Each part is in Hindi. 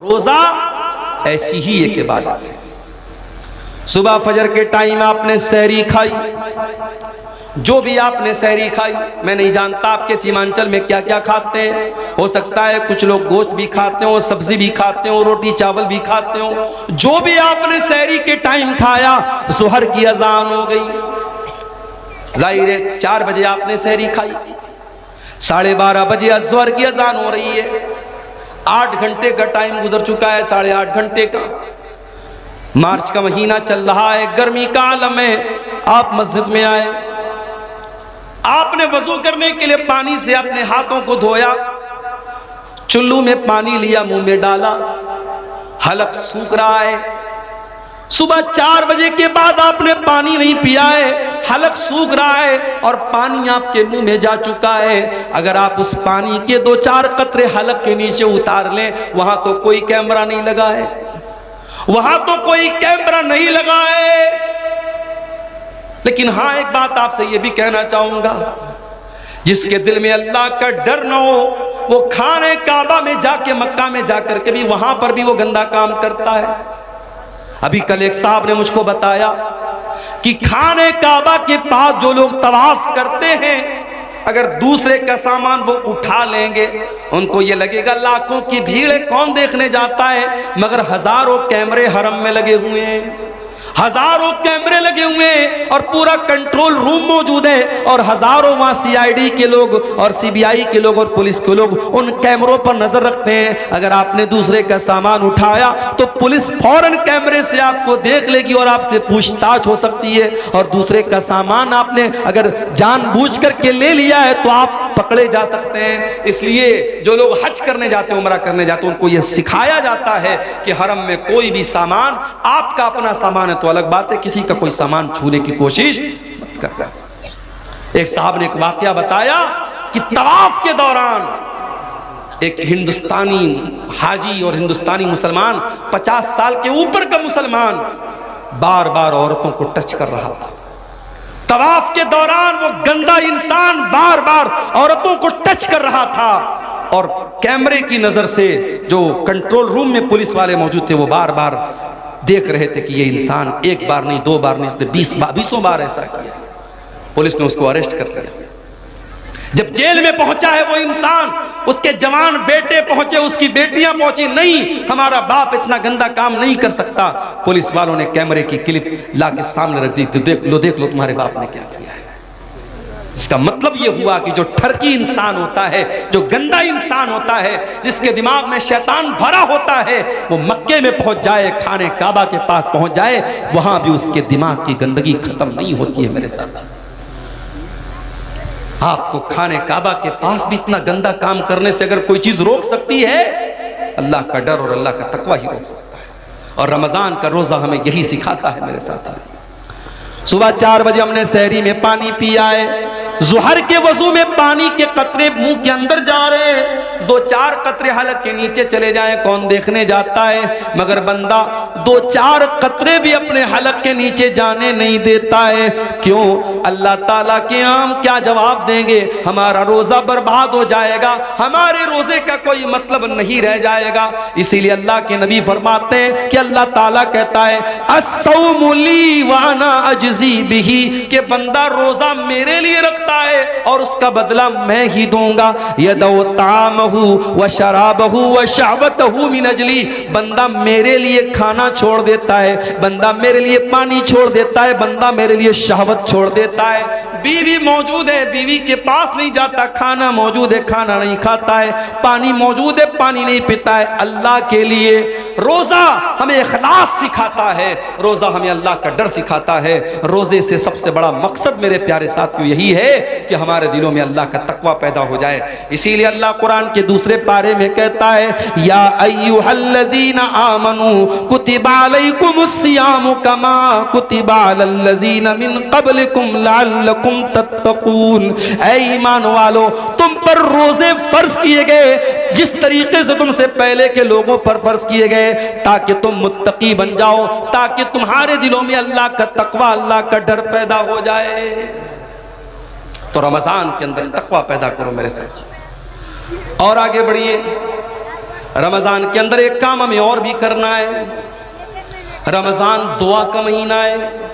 रोजा ऐसी ही एक इबादत है। सुबह फजर के टाइम आपने सहरी खाई, जो भी आपने सहरी खाई, मैं नहीं जानता आपके सीमांचल में क्या क्या खाते हैं। हो सकता है कुछ लोग गोश्त भी खाते हो, सब्जी भी खाते हो, रोटी चावल भी खाते हो। जो भी आपने सहरी के टाइम खाया, ज़ोहर की अजान हो गई। जाहिर है 4 बजे आपने सहरी खाई थी, 12:30 बजे ज़ोहर की अजान हो रही है। 8 घंटे का टाइम गुजर चुका है, 8.5 घंटे का। मार्च का महीना चल रहा है, गर्मी का आलम है। आप मस्जिद में आए, आपने वजू करने के लिए पानी से अपने हाथों को धोया, चुल्लू में पानी लिया, मुंह में डाला, हलक सूख रहा है। सुबह 4 बजे के बाद आपने पानी नहीं पिया है, हलक सूख रहा है और पानी आपके मुंह में जा चुका है। अगर आप उस पानी के 2-4 कतरे हलक के नीचे उतार लें, वहां तो कोई कैमरा नहीं लगा है, वहां तो कोई कैमरा नहीं लगा है। लेकिन हाँ, एक बात आपसे यह भी कहना चाहूंगा, जिसके दिल में अल्लाह का डर ना हो, वो खाने काबा में जाके, मक्का में जाकर के भी वहां पर भी वो गंदा काम करता है। अभी कल एक साहब ने मुझको बताया कि खाने काबा के पास जो लोग तवाफ करते हैं, अगर दूसरे का सामान वो उठा लेंगे, उनको ये लगेगा लाखों की भीड़ है, कौन देखने जाता है। मगर हजारों कैमरे हरम में लगे हुए हैं, हजारों कैमरे लगे हुए हैं और पूरा कंट्रोल रूम मौजूद है और हजारों वहां सीआईडी के लोग और सीबीआई के लोग और पुलिस के लोग उन कैमरों पर नजर रखते हैं। अगर आपने दूसरे का सामान उठाया तो पुलिस फौरन कैमरे से आपको देख लेगी और आपसे पूछताछ हो सकती है। और दूसरे का सामान आपने अगर जानबूझ करके ले लिया है तो आप पकड़े जा सकते हैं। इसलिए जो लोग हज करने जाते हैं, उम्रा करने जाते हैं, उनको यह सिखाया जाता है कि हरम में कोई भी सामान, आपका अपना सामान है तो अलग बात है, किसी का कोई सामान छूने की कोशिश मत करना। एक साहब ने एक वाकया बताया कि तवाफ के दौरान एक हिंदुस्तानी हाजी और हिंदुस्तानी मुसलमान, 50 साल के ऊपर का मुसलमान, बार बार औरतों को टच कर रहा था। तवाफ के दौरान वो गंदा इंसान बार बार औरतों को टच कर रहा था और कैमरे की नजर से जो कंट्रोल रूम में पुलिस वाले मौजूद थे, वो बार बार देख रहे थे कि ये इंसान 1 बार नहीं, 2 बार नहीं, 20 बार ऐसा किया। पुलिस ने उसको अरेस्ट कर लिया। जब जेल में पहुंचा है वो इंसान, उसके जवान बेटे पहुंचे, उसकी बेटियां पहुंची, नहीं हमारा बाप इतना गंदा काम नहीं कर सकता। पुलिस वालों ने कैमरे की क्लिप ला के सामने रख दी, तो देख लो तुम्हारे बाप ने क्या किया है। इसका मतलब यह हुआ कि जो ठरकी इंसान होता है, जो गंदा इंसान होता है, जिसके दिमाग में शैतान भरा होता है, वो मक्के में पहुंच जाए, खाने काबा के पास पहुंच जाए, वहां भी उसके दिमाग की गंदगी खत्म नहीं होती है। मेरे साथ आपको खाने काबा के पास भी इतना गंदा काम करने से अगर कोई चीज रोक सकती है, अल्लाह का डर और अल्लाह का तकवा ही रोक सकता है। और रमजान का रोजा हमें यही सिखाता है। मेरे साथ सुबह 4 बजे हमने सहरी में पानी पिया है, ज़ोहर के वजू में पानी के कतरे मुंह के अंदर जा रहे हैं, 2-4 कतरे हलक के नीचे चले जाएं, कौन देखने जाता है। मगर बंदा 2-4 कतरे भी अपने हलक के नीचे जाने नहीं देता है। क्यों? अल्लाह ताला के हम क्या जवाब देंगे? हमारा रोजा बर्बाद हो जाएगा, हमारे रोजे का कोई मतलब नहीं रह जाएगा। इसीलिए अल्लाह के नबी फरमाते हैं कि अल्लाह ताला कहता है, अस्सौमु ली व अना अजज़ी बिही, कि बंदा रोजा मेरे लिए रखता है और उसका बदला मैं ही दूंगा। यदौ तामहु व शराबहु व शहवतहु मिन अजली, बंदा मेरे लिए खाना छोड़ देता है, बंदा मेरे लिए पानी छोड़ देता है, बंदा मेरे लिए शहवत छोड़ देता है। बीवी मौजूद है, बीवी के पास नहीं जाता, खाना मौजूद है, खाना नहीं खाता है, पानी मौजूद है, पानी नहीं पीता है। अल्लाह के लिए रोजा हमें इखलास सिखाता है, रोजा हमें अल्लाह का डर सिखाता है। रोजे से सबसे बड़ा मकसद मेरे प्यारे साथियों यही है कि हमारे दिलों में अल्लाह का तकवा पैदा हो जाए। इसीलिए अल्लाह कुरान के दूसरे पारे में कहता है, या अय्युहल्लज़ीना आमनू कुतिबा अलैकुमुस्सियामु कमा कुतिबा अलल्लज़ीना मिन क़ब्लिकुम लअल्लकुम तत्तक़ून। ऐ ईमान वालो, तुम पर रोजे फर्ज किए गए जिस तरीके से तुमसे पहले के लोगों पर फर्ज किए गए, ताकि तुम मुत्तकी बन जाओ, ताकि तुम्हारे दिलों में अल्लाह का तकवा, अल्लाह का डर पैदा हो जाए। तो रमजान के अंदर तकवा पैदा करो मेरे साथ। और आगे बढ़िए, रमजान के अंदर एक काम हमें और भी करना है। रमजान दुआ का महीना है।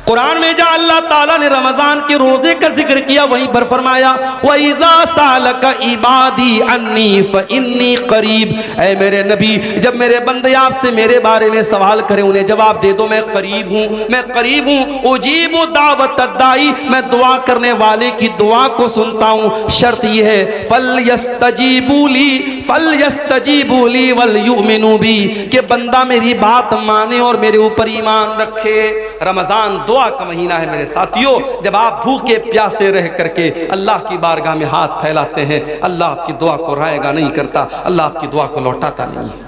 कुरान में जहाँ अल्लाह ताला ने रमजान के रोजे का जिक्र किया वहीं पर फरमाया वइज़ा सालका इबादी अन्नी फइन्नी करीब। ऐ मेरे नबी, जब मेरे बंदे आपसे मेरे बारे में सवाल करें उन्हें जवाब दे दो मैं करीब हूँ, मैं करीब हूँ। उजीबु दावत दाई, मैं दुआ करने वाले की दुआ को सुनता हूँ। शर्त यह है फल ली वल युमिनु बी, कि बंदा मेरी बात माने और मेरे ऊपर ईमान रखे। रमजान दुआ का महीना है मेरे साथियों। जब आप भूखे प्यासे रह करके अल्लाह की बारगाह में हाथ फैलाते हैं, अल्लाह आपकी दुआ को रायगा नहीं करता, अल्लाह आपकी दुआ को लौटाता नहीं है।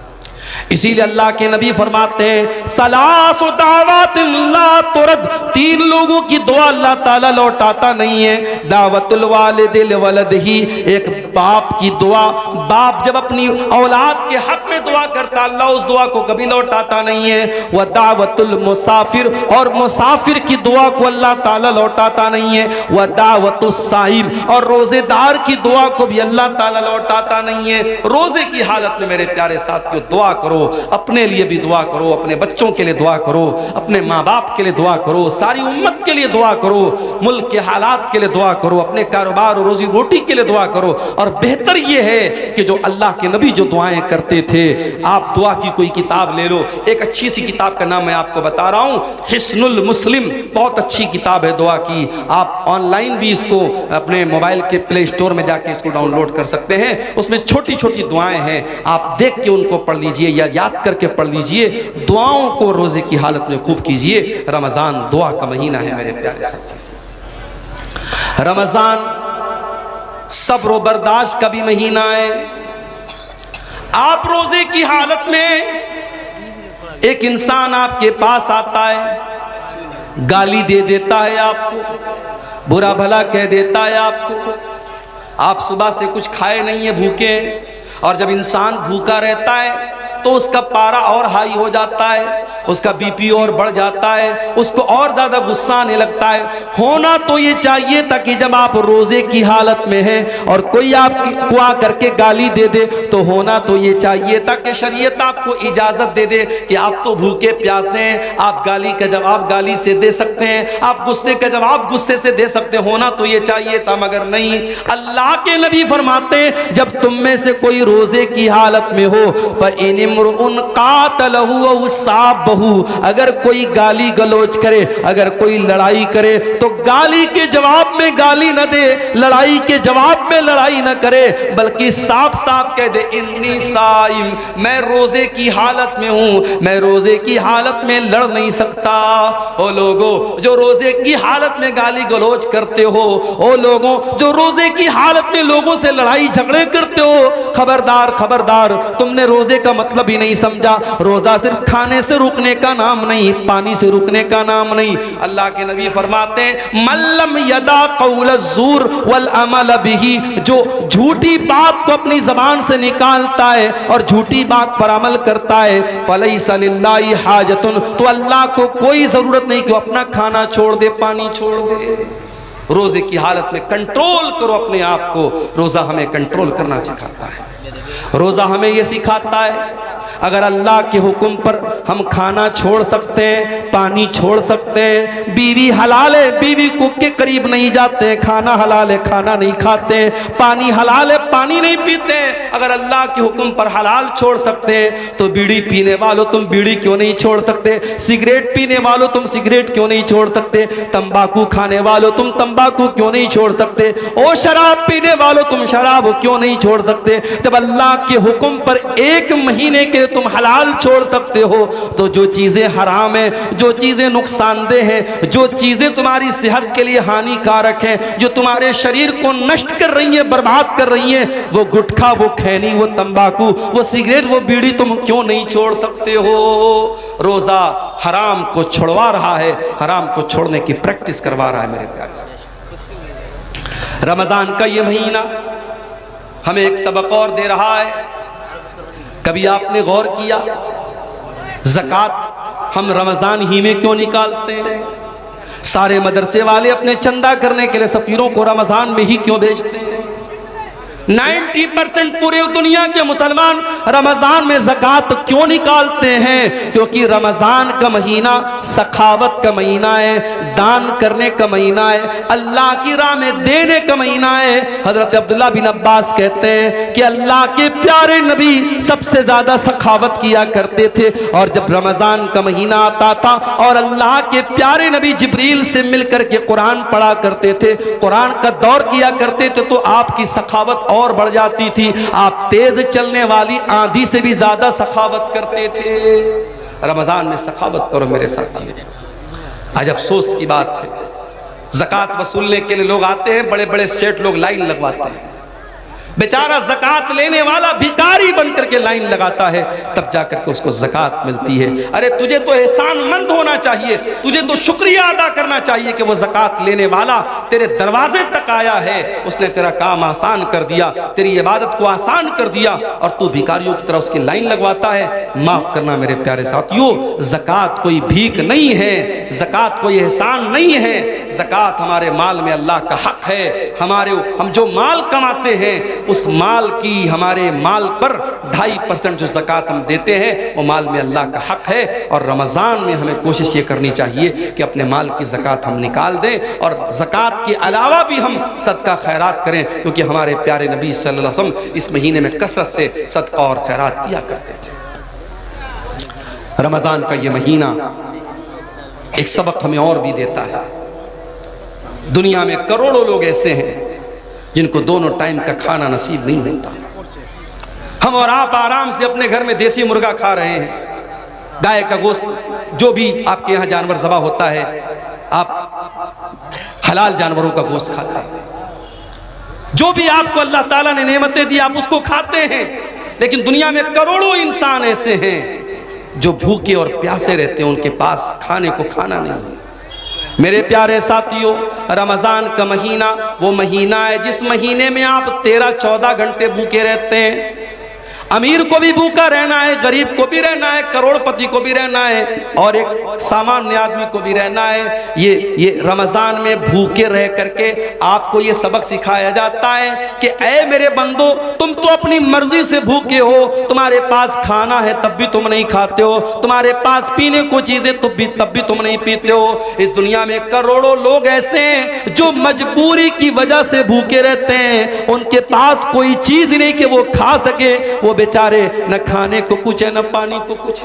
इसीलिए अल्लाह के नबी फरमाते हैं सलासु दावतिन ला तुरद, 3 लोगों की दुआ अल्लाह ताला लौटाता नहीं है। दावतुल वालिदिल वलदिही, एक बाप की दुआ, बाप जब अपनी औलाद के हक में दुआ करता अल्लाह उस दुआ को कभी लौटाता नहीं है। वह दावतुल मुसाफिर, और मुसाफिर की दुआ को अल्लाह ताला लौटाता नहीं है। वह दावतुस साइम, और रोजेदार की दुआ को भी अल्लाह ताला लौटाता नहीं है। रोजे की हालत में मेरे प्यारे साथियों दुआ करो, अपने लिए भी दुआ करो, अपने बच्चों के लिए दुआ करो, अपने माँ बाप के लिए दुआ करो, सारी उम्मत के लिए दुआ करो, मुल्क के हालात के लिए दुआ करो, अपने कारोबार और रोजी रोटी के लिए दुआ करो। और बेहतर यह है कि जो अल्लाह के नबी जो दुआएं करते थे, आप दुआ की कोई किताब ले लो। एक अच्छी सी किताब का नाम मैं आपको बता रहा हूँ, हिस्नुल मुस्लिम, बहुत अच्छी किताब है दुआ की। आप ऑनलाइन भी इसको अपने मोबाइल के प्ले स्टोर में जाके इसको डाउनलोड कर सकते हैं। उसमें छोटी छोटी दुआएं हैं, आप देख के उनको पढ़ लीजिए या याद करके पढ़ लीजिए। दुआओं को रोजे की हालत में खूब कीजिए। रमजान दुआ का महीना है मेरे प्यारे साथी। रमजान सब्र और बर्दाश्त का भी महीना है। आप रोजे की हालत में एक इंसान आपके पास आता है, गाली दे देता है आपको, बुरा भला कह देता है आपको, आप सुबह से कुछ खाए नहीं है, भूखे हैं। और जब इंसान भूखा रहता है तो उसका पारा और हाई हो जाता है, उसका बीपी और बढ़ जाता है, उसको और ज्यादा गुस्सा आने लगता है। होना तो ये चाहिए था कि जब आप रोजे की हालत में हैं और कोई आपको आ करके गाली दे दे, तो होना तो ये चाहिए था कि शरीयत आपको इजाजत दे दे कि आप तो भूखे प्यासे हैं, आप गाली का जवाब गाली से दे सकते हैं, आप गुस्से का जवाब गुस्से से दे सकते हैं। होना तो ये चाहिए था, मगर नहीं। अल्लाह के नबी फरमाते हैं जब तुम में से कोई रोजे की हालत में हो, फइनिमरुन कातलहु औ साबहु, अगर कोई गाली गलोच करे, अगर कोई लड़ाई करे, तो गाली के जवाब में गाली न दे, लड़ाई के जवाब में लड़ाई न करे, बल्कि साफ साफ कह दे इन्नी साइम, मैं रोजे की हालत में हूं, मैं रोजे की हालत में लड़ नहीं सकता। ओ लोगों जो रोजे की हालत में गाली गलोच करते हो, ओ लोगों जो रोजे की हालत में लोगों से लड़ाई झगड़े करते हो, खबरदार खबरदार, तुमने रोजे का मतलब ही नहीं समझा। रोजा सिर्फ खाने से रुकने का नाम नहीं, पानी से रुकने का नाम नहीं। अल्लाह के नबी फरमाते हैं मल्लम यदा कौल ज़ूर वल अमल बिही, जो झूठी बात को अपनी जबान से निकालता है और झूठी बात पर अमल करता है, फलैसा लिल्लाहि हाजतुन, तो अल्लाह को कोई जरूरत नहीं कि वो अपना खाना छोड़ दे, पानी छोड़ दे। रोजे की हालत में कंट्रोल करो अपने आप को। रोजा हमें कंट्रोल करना सिखाता है, रोजा हमें यह सिखाता है अगर अल्लाह के हुक्म पर हम खाना छोड़ सकते हैं, पानी छोड़ सकते हैं, बीवी हलाल है, बीवी को के करीब नहीं जाते, खाना हलाल है, खाना नहीं खाते, पानी हलाल है, पानी नहीं पीते, अगर अल्लाह के हुक्म पर हलाल छोड़ सकते हैं तो बीड़ी पीने वालों तुम बीड़ी क्यों नहीं छोड़ सकते? सिगरेट पीने वालों तुम सिगरेट क्यों नहीं छोड़ सकते? तंबाकू खाने वालों तुम तंबाकू क्यों नहीं छोड़ सकते? ओ शराब पीने वालों तुम शराब क्यों नहीं छोड़ सकते? जब अल्लाह के हुक्म पर 1 महीने के तुम हलाल छोड़ सकते हो, तो जो चीजें हराम है, जो चीजें नुकसानदेह हैं, जो चीजें तुम्हारी सेहत के लिए हानिकारक हैं, जो तुम्हारे शरीर को नष्ट कर रही हैं, बर्बाद कर रही हैं, वो गुटखा, वो खैनी, वो तंबाकू, वो सिगरेट, वो बीड़ी तुम क्यों नहीं छोड़ सकते हो? रोजा हराम को छुड़वा रहा है, हराम को छोड़ने की प्रैक्टिस करवा रहा है मेरे प्यारे साथी। रमजान का ये महीना हमें एक सबक और दे रहा है। कभी आपने गौर किया ज़कात हम रमजान ही में क्यों निकालते हैं? सारे मदरसे वाले अपने चंदा करने के लिए सफीरों को रमजान में ही क्यों भेजते हैं? 90% पूरे दुनिया के मुसलमान रमजान में ज़कात क्यों निकालते हैं? क्योंकि रमजान का महीना सखावत का महीना है, दान करने का महीना है, अल्लाह की राह में देने का महीना है। हजरत अब्दुल्ला बिन अब्बास कहते हैं कि अल्लाह के प्यारे नबी सबसे ज्यादा सखावत किया करते थे, और जब रमजान का महीना आता था और अल्लाह के प्यारे नबी जिब्रील से मिलकर के कुरान पढ़ा करते थे, कुरान का दौर किया करते थे, तो आपकी सखावत और बढ़ जाती थी। आप तेज चलने वाली आंधी से भी ज्यादा सखावत करते थे। रमजान में सखावत करो मेरे साथियों। आज अफसोस की बात है, ज़कात वसूलने के लिए लोग आते हैं, बड़े बड़े सेठ लोग लाइन लगवाते हैं, बेचारा ज़कात लेने वाला भिखारी बनकर के लाइन लगाता है, तब जाकर के उसको ज़कात मिलती है। अरे तुझे तो एहसानमंद होना चाहिए, तुझे तो शुक्रिया अदा करना चाहिए कि वो ज़कात लेने वाला तेरे दरवाजे तक आया है, उसने तेरा काम आसान कर दिया, तेरी इबादत को आसान कर दिया, और तू भिखारियों की तरह उसकी लाइन लगवाता है। माफ़ करना मेरे प्यारे साथियों, ज़कात कोई भीख नहीं है, ज़कात कोई एहसान नहीं है। ज़कात हमारे माल में अल्लाह का हक है। हम जो माल कमाते हैं उस माल की, हमारे माल पर 2.5% जो ज़कात हम देते हैं वो माल में अल्लाह का हक है। और रमज़ान में हमें कोशिश ये करनी चाहिए कि अपने माल की ज़कात हम निकाल दें, और ज़कात के अलावा भी हम सदका खैरात करें, क्योंकि हमारे प्यारे नबी सल्लल्लाहु अलैहि वसल्लम इस महीने में कसरत से सदका और खैरात किया करते थे। रमज़ान का ये महीना एक सबक हमें और भी देता है। दुनिया में करोड़ों लोग ऐसे हैं जिनको दोनों टाइम का खाना नसीब नहीं होता। हम और आप आराम से अपने घर में देसी मुर्गा खा रहे हैं, गाय का गोश्त, जो भी आपके यहाँ जानवर ज़बा होता है, आप हलाल जानवरों का गोश्त खाते हैं, जो भी आपको अल्लाह ताला ने नेमतें दी आप उसको खाते हैं। लेकिन दुनिया में करोड़ों इंसान ऐसे हैं जो भूखे और प्यासे रहते हैं, उनके पास खाने को खाना नहीं है। मेरे प्यारे साथियों, रमज़ान का महीना वो महीना है जिस महीने में आप 13-14 घंटे भूखे रहते हैं। अमीर को भी भूखा रहना है, गरीब को भी रहना है, करोड़पति को भी रहना है, और एक सामान्य आदमी को भी रहना है। ये रमज़ान में भूखे रह करके आपको ये सबक सिखाया जाता है कि ऐ मेरे बंदो, तुम तो अपनी मर्जी से भूखे हो, तुम्हारे पास खाना है तब भी तुम नहीं खाते हो, तुम्हारे पास पीने को चीज़ें तब भी तुम नहीं पीते हो। इस दुनिया में करोड़ों लोग ऐसे हैं जो मजबूरी की वजह से भूखे रहते हैं, उनके पास कोई चीज़ नहीं कि वो खा सके, वो बेचारे न खाने को कुछ है न पानी को कुछ।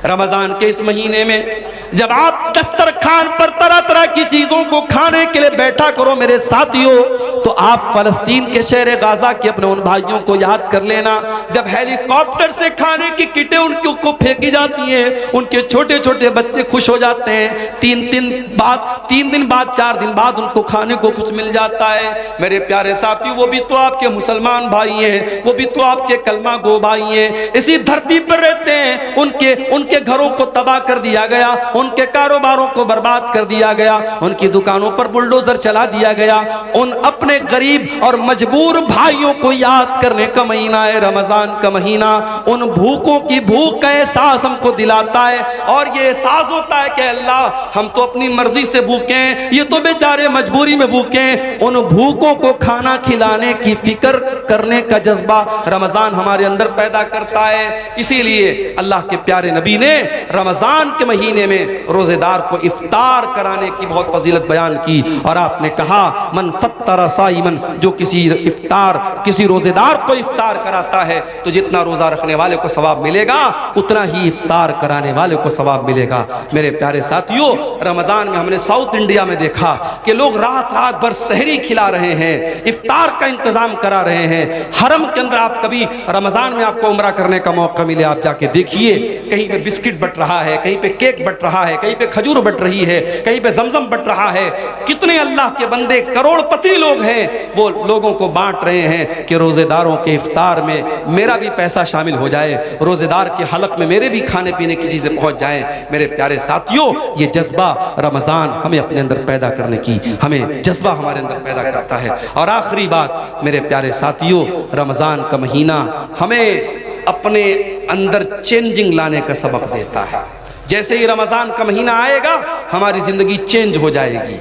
रमजान के इस महीने में जब आप दस्तरखान पर तरह तरह की चीजों को खाने के लिए बैठा करो मेरे साथियों, तो आप फलस्तीन के शहर गाजा के अपने उन भाइयों को याद कर लेना, जब हेलीकॉप्टर से खाने की किटें उनको फेंकी जाती हैं, उनके छोटे छोटे बच्चे खुश हो जाते हैं। 3 दिन बाद 4 दिन बाद उनको खाने को कुछ मिल जाता है। मेरे प्यारे साथियों, वो भी तो आपके मुसलमान भाई हैं, वो भी तो आपके कलमा गो भाई हैं, इसी धरती पर रहते हैं। उनके घरों को तबाह कर दिया गया, उनके कारोबारों को बर्बाद कर दिया गया, उनकी दुकानों पर बुलडोजर चला दिया गया। उन अपने गरीब और मजबूर भाइयों को याद करने का महीना है रमजान का महीना। उन भूखों की भूख का एहसास हमको दिलाता है, और ये एहसास होता है कि अल्लाह हम तो अपनी मर्जी से भूखे हैं, ये तो बेचारे मजबूरी में भूखे हैं। उन भूखों को खाना खिलाने की फिक्र करने का जज्बा रमजान हमारे अंदर पैदा करता है। इसीलिए अल्लाह के प्यारे नबी ने रमजान के महीने में रोजेदार को इफ्तार कराने की बहुत फजीलत बयान की, और आपने कहा मन फत्तर साइमन, जो किसी रोजेदार को इफ्तार कराता है तो जितना रोजा रखने वाले को सवाब मिलेगा उतना ही इफ्तार कराने वाले को सवाब मिलेगा। मेरे प्यारे साथियों, रमजान में हमने साउथ इंडिया में देखा कि लोग रात रात भर सहरी खिला रहे हैं, इफ्तार का इंतजाम करा रहे हैं। हरम के अंदर आप कभी रमजान में आपको उम्रा करने का मौका मिले, आप जाके देखिए, कहीं पे बिस्किट बट रहा है, कहीं पे केक बट रहा है, कहीं पे खजूर बट रही है, कहीं पे जमजम बट रहा है। कितने अल्लाह के बंदे करोड़पति लोग हैं, वो लोगों को बांट रहे हैं कि रोजेदारों के इफ्तार में मेरा भी पैसा शामिल हो जाए, रोजेदार के हलक में मेरे भी खाने पीने की चीजें पहुंच जाएं। मेरे प्यारे साथियों, ये जज्बा रमजान हमें अपने अंदर पैदा करने की, हमें जज्बा हमारे अंदर पैदा करता है। और आखिरी बात मेरे प्यारे साथियों, रमजान का महीना हमें अपने अंदर चेंजिंग लाने का सबक देता है। जैसे ही रमजान का महीना आएगा हमारी जिंदगी चेंज हो जाएगी।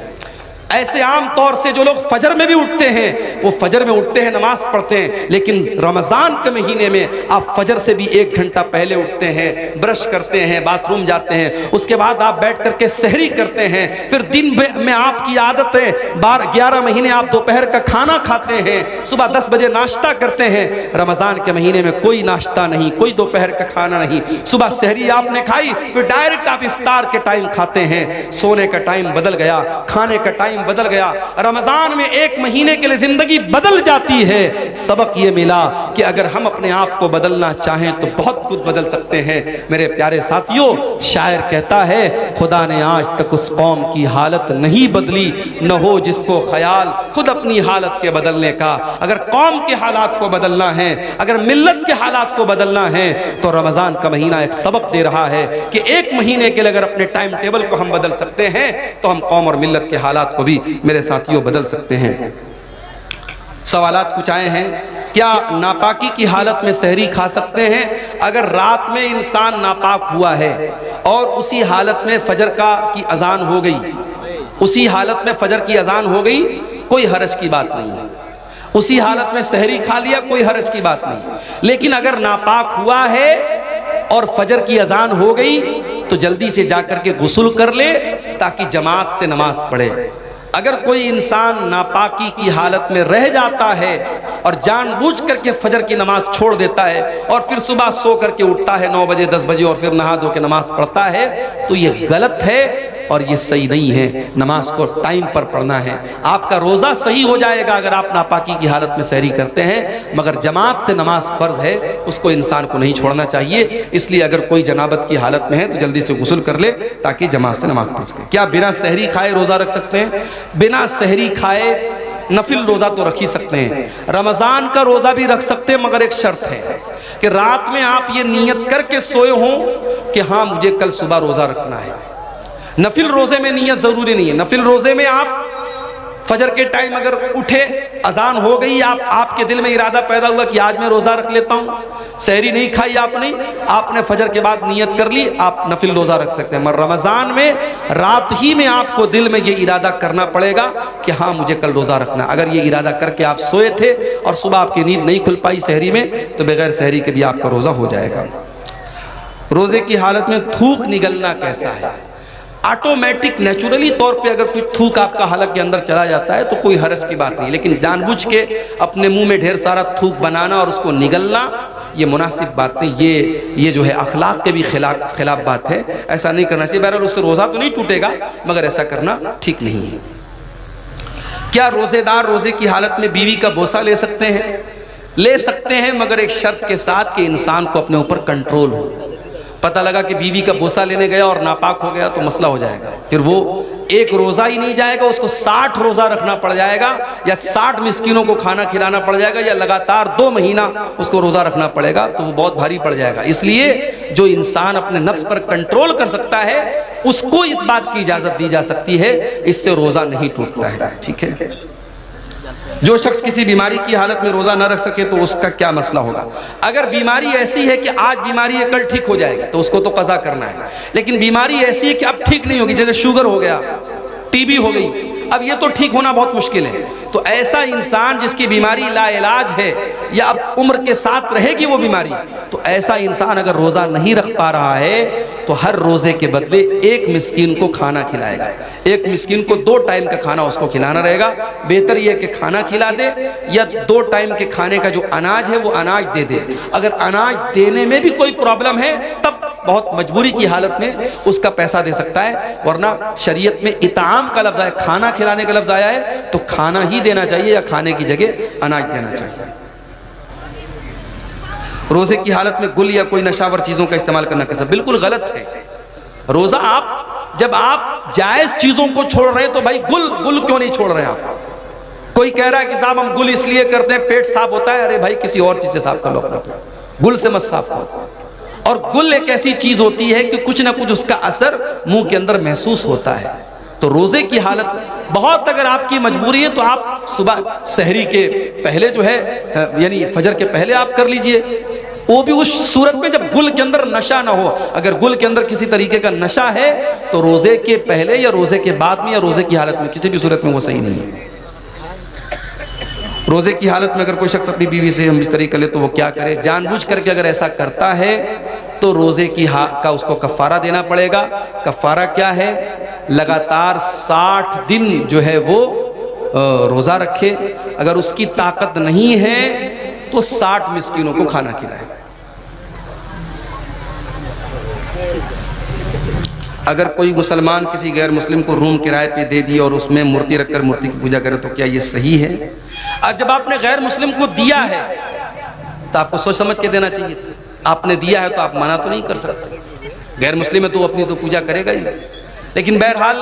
ऐसे आम तौर से जो लोग फजर में भी उठते हैं, वो फजर में उठते हैं, नमाज पढ़ते हैं, लेकिन रमज़ान के महीने में आप फजर से भी 1 घंटा पहले उठते हैं, ब्रश करते हैं, बाथरूम जाते हैं, उसके बाद आप बैठ करके सहरी करते हैं, फिर दिन में आपकी आदत है 11 महीने आप दोपहर का खाना खाते हैं, सुबह 10 बजे नाश्ता करते हैं। रमज़ान के महीने में कोई नाश्ता नहीं, कोई दोपहर का खाना नहीं, सुबह सहरी आपने खाई, फिर डायरेक्ट आप इफ्तार के टाइम खाते हैं। सोने का टाइम बदल गया, खाने का टाइम बदल गया। रमजान में 1 महीने के लिए जिंदगी बदल जाती है। सबक ये मिला कि अगर हम अपने आप को बदलना चाहें तो बहुत कुछ बदल सकते हैं। मेरे प्यारे साथियों, शायर कहता है, खुदा ने आज तक उस कौम की हालत नहीं बदली, न हो जिसको ख्याल खुद अपनी हालत के बदलने का। अगर कौम के हालात को बदलना है, अगर मिल्लत के हालात को बदलना है, तो रमजान का महीना एक सबक दे रहा है कि 1 महीने के लिए अगर अपने टाइम टेबल को हम बदल सकते हैं तो हम कौम और मिल्लत के हालात को भी मेरे साथियों बदल सकते हैं। सवालात कुछ आए हैं, क्या नापाकी की हालत में सहरी खा सकते हैं? अगर रात में इंसान नापाक हुआ है और उसी हालत में फजर की अजान हो गई, उसी हालत में फजर की अजान हो गई, कोई हरज की बात नहीं है। उसी हालत में सहरी खा लिया, कोई हरज की बात नहीं। लेकिन अगर नापाक हुआ है और फजर की अजान हो गई तो जल्दी से जाकर के गुस्ल कर ले ताकि जमात से नमाज पढ़े। अगर कोई इंसान नापाकी की हालत में रह जाता है और जानबूझ करके फजर की नमाज छोड़ देता है और फिर सुबह सो करके उठता है 9 बजे 10 बजे और फिर नहा धो के नमाज पढ़ता है, तो ये गलत है और ये सही नहीं है। नमाज को टाइम पर पढ़ना है। आपका रोज़ा सही हो जाएगा अगर आप नापाकी की हालत में सहरी करते हैं, मगर जमात से नमाज फ़र्ज है, उसको इंसान को नहीं छोड़ना चाहिए। इसलिए अगर कोई जनाबत की हालत में है तो जल्दी से गुस्ल कर ले ताकि जमात से नमाज पढ़ सके। क्या बिना सहरी खाए रोज़ा रख सकते हैं? बिना सहरी खाए नफिल रोज़ा तो रख ही सकते हैं। रमज़ान का रोज़ा भी रख सकते हैं, मगर एक शर्त है कि रात में आप ये नियत करके सोए हों कि हाँ मुझे कल सुबह रोज़ा रखना है। नफिल रोज़े में नियत ज़रूरी नहीं है। नफिल रोज़े में आप फजर के टाइम अगर उठे, अजान हो गई, आपके दिल में इरादा पैदा हुआ कि आज मैं रोज़ा रख लेता हूँ, सहरी नहीं खाई आपने फजर के बाद नियत कर ली, आप नफिल रोज़ा रख सकते हैं। मगर रमज़ान में रात ही में आपको दिल में ये इरादा करना पड़ेगा कि हाँ मुझे कल रोज़ा रखना। अगर ये इरादा करके आप सोए थे और सुबह आपकी नींद नहीं खुल पाई सहरी में, तो बगैर सहरी के भी आपका रोज़ा हो जाएगा। रोज़े की हालत में थूक निगलना कैसा है? ऑटोमेटिक नेचुरली तौर पे अगर कुछ थूक आपका हलक के अंदर चला जाता है तो कोई हरज की बात नहीं, लेकिन जानबूझ के अपने मुंह में ढेर सारा थूक बनाना और उसको निगलना, ये मुनासिब बात नहीं। ये जो है अखलाक के भी खिलाफ बात है। ऐसा नहीं करना चाहिए। बहरहाल उससे रोज़ा तो नहीं टूटेगा, मगर ऐसा करना ठीक नहीं है। क्या रोज़ेदार रोज़े की हालत में बीवी का बोसा ले सकते हैं? ले सकते हैं, मगर एक शर्त के साथ कि इंसान को अपने ऊपर कंट्रोल हो। पता लगा कि बीवी का बोसा लेने गया और नापाक हो गया तो मसला हो जाएगा। फिर वो एक रोज़ा ही नहीं जाएगा, उसको 60 रोज़ा रखना पड़ जाएगा, या 60 मिस्किनों को खाना खिलाना पड़ जाएगा, या लगातार 2 महीना उसको रोज़ा रखना पड़ेगा, तो वो बहुत भारी पड़ जाएगा। इसलिए जो इंसान अपने नफ्स पर कंट्रोल कर सकता है उसको इस बात की इजाज़त दी जा सकती है, इससे रोज़ा नहीं टूटता है। ठीक है। जो शख्स किसी बीमारी की हालत में रोज़ा न रख सके तो उसका क्या मसला होगा? अगर बीमारी ऐसी है कि आज बीमारी है कल ठीक हो जाएगी तो उसको तो कज़ा करना है। लेकिन बीमारी ऐसी है कि अब ठीक नहीं होगी, जैसे शुगर हो गया, टीबी हो गई, अब ये तो ठीक होना बहुत मुश्किल है, तो ऐसा इंसान जिसकी बीमारी लाइलाज है या अब उम्र के साथ रहेगी वो बीमारी, तो ऐसा इंसान अगर रोज़ा नहीं रख पा रहा है तो हर रोज़े के बदले 1 मिस्कीन को खाना खिलाएगा। 1 मिस्कीन को 2 टाइम का खाना उसको खिलाना रहेगा। बेहतर यह कि खाना खिला दे या 2 टाइम के खाने का जो अनाज है वो अनाज दे दे। अगर अनाज देने में भी कोई प्रॉब्लम है तब बहुत मजबूरी की हालत में उसका पैसा दे सकता है, वरना शरीयत में इताम का लफ्ज़ आया, खाना खिलाने का लफ्ज़ आया है, तो खाना ही देना चाहिए या खाने की जगह अनाज देना चाहिए। रोज़े की हालत में गुल या कोई नशावर चीज़ों का इस्तेमाल करना कैसा? बिल्कुल गलत है। रोज़ा जब आप जायज़ चीज़ों को छोड़ रहे हैं तो भाई गुल क्यों नहीं छोड़ रहे हैं आप? कोई कह रहा है कि साहब हम गुल इसलिए करते हैं पेट साफ होता है, अरे भाई किसी और चीज़ से साफ कर लो अपना पेट, गुल से मत साफ करो। और गुल एक ऐसी चीज़ होती है कि कुछ ना कुछ उसका असर मुंह के अंदर महसूस होता है। तो रोज़े की हालत बहुत अगर आपकी मजबूरी है तो आप सुबह सहरी के पहले जो है यानी फजर के पहले आप कर लीजिए, वो भी उस सूरत में जब गुल के अंदर नशा ना हो। अगर गुल के अंदर किसी तरीके का नशा है तो रोजे के पहले या रोजे के बाद में या रोजे की हालत में किसी भी सूरत में वो सही नहीं है। रोजे की हालत में अगर कोई शख्स अपनी बीवी से हम बिस्तरी कर ले तो वो क्या करे? जानबूझ करके अगर ऐसा करता है तो रोजे की का उसको कफ़ारा देना पड़ेगा। कफ़ारा क्या है? लगातार 60 दिन जो है वो रोज़ा रखे। अगर उसकी ताकत नहीं है तो 60 मिस्कीनों को खाना खिलाए। अगर कोई मुसलमान किसी गैर मुस्लिम को रूम किराए पे दे दिए और उसमें मूर्ति रखकर मूर्ति की पूजा करे तो क्या ये सही है? अब जब आपने गैर मुस्लिम को दिया है तो आपको सोच समझ के देना चाहिए था। आपने दिया है तो आप मना तो नहीं कर सकते। गैर मुस्लिम है तो अपनी तो पूजा करेगा ही। लेकिन बहरहाल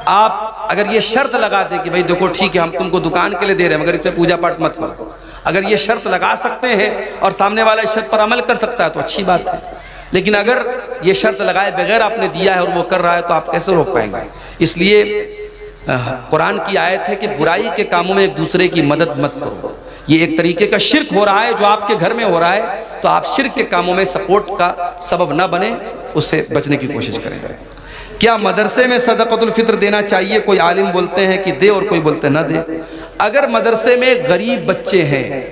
आप अगर ये शर्त लगा दें कि भाई देखो ठीक है हम तुमको दुकान के लिए दे रहे हैं मगर इसमें पूजा पाठ मत करो, अगर ये शर्त लगा सकते हैं और सामने वाला इस शर्त पर अमल कर सकता है तो अच्छी बात है। लेकिन अगर ये शर्त लगाए बगैर आपने दिया है और वो कर रहा है तो आप कैसे रोक पाएंगे? इसलिए कुरान की आयत है कि बुराई के कामों में एक दूसरे की मदद मत करो। ये एक तरीके का शिर्क हो रहा है जो आपके घर में हो रहा है, तो आप शिर्क के कामों में सपोर्ट का सबब ना बने, उससे बचने की कोशिश करें। क्या मदरसे में सदक़तुल फित्र देना चाहिए? कोई आलिम बोलते हैं कि दे और कोई बोलते हैं ना दे। अगर मदरसे में गरीब बच्चे हैं,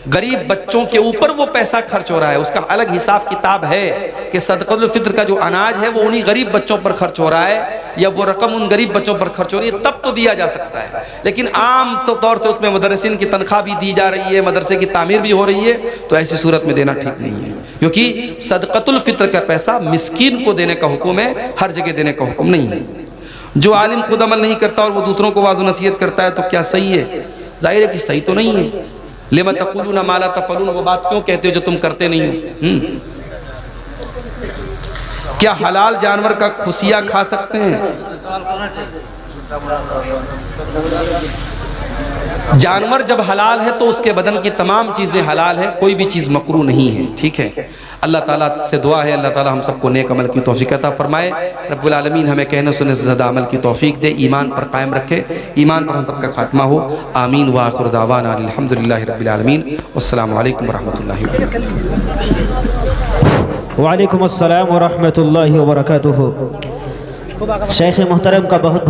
गरीब बच्चों के ऊपर वो पैसा खर्च हो रहा है, उसका अलग हिसाब किताब है कि सदक़तुल फित्र का जो अनाज है वो उन्हीं गरीब बच्चों पर खर्च हो रहा है या वो रकम उन गरीब बच्चों पर खर्च हो रही है, तब तो दिया जा सकता है। लेकिन आम तौर से उसमें मदरसिन की तनख्वाह भी दी जा रही है, मदरसे की तामीर भी हो रही है, तो ऐसी सूरत में देना ठीक नहीं है। क्योंकि सदक़तुल फित्र का पैसा मिस्कीन को देने का हुक्म है, हर जगह देने का हुक्म नहीं है। जो आलिम खुद अमल नहीं करता और वो दूसरों को वाज़ नसीहत करता है तो क्या सही है? जाहिर है कि सही तो नहीं है। लिमा तक़ूलूना मा ला तफ़अलून, वो बात क्यों कहते हो जो तुम करते नहीं हो? क्या हलाल जानवर का खुसिया खा सकते हैं? जानवर जब हलाल है तो उसके बदन की तमाम चीज़ें हलाल है, कोई भी चीज़ मकरूह नहीं है। ठीक है, अल्लाह ताला से दुआ है अल्लाह ताला हम सबको नेक अमल की तौफीक अता फरमाए। रब्बुल आलमीन हमें कहने सुनने से ज़्यादा अमल की तौफीक दे, ईमान पर कायम रखे, ईमान पर हम सबका खात्मा हो। आमीन व आखिर दावाना अल्हम्दुलिल्लाहि रब्बिल आलमीन। अस्सलामु अलैकुम व रहमतुल्लाहि व बरकातुहू। वालेकुम अस्सलाम व रहमतुल्लाहि व बरकातुहू। शेख मोहतरम का बहुत